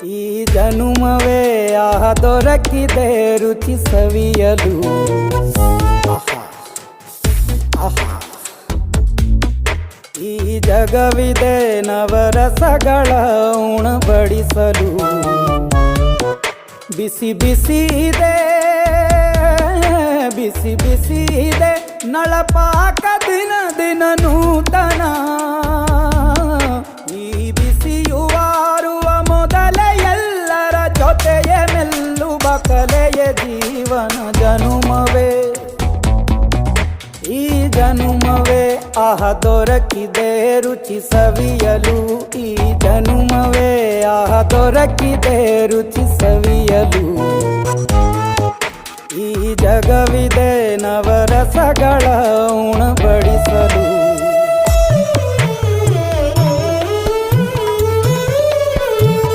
ಈ ಜನುಮವೇ ದೊರಕಿದೆ ರುಚಿ ಸವಿಯಲು. ಆಹಾ, ಆಹಾ. ಈ ಜಗವಿದೆ ನವರಸಗಳ ಉಣಬಡಿಸಲು. ಬಿಸಿ ಬಿಸಿ ಇದೆ, ಬಿಸಿ ಬಿಸಿ ಇದೆ ನಳಪಾಕ ದಿನ ದಿನ ನೂತನ. ಈ ಬಿಸಿಯುವಾರುವ ಮೊದಲೇ ಎಲ್ಲರ ಜೊತೆಯೇ ಮೆಲ್ಲುವ ಕಲೆಯ ಜೀವನ ಜನುಮವೇ. ಈ ಜನುಮವೇ ದೊರಕಿದೆ ರುಚಿ ಸವಿಯಲು. ಈ ಜನುಮವೇ ದೊರಕಿದೆ ರುಚಿ ಸವಿಯಲು. ಈ ಜಗವಿದೆ ನವರಸಗಳ ಉಣಬಡಿಸಲು.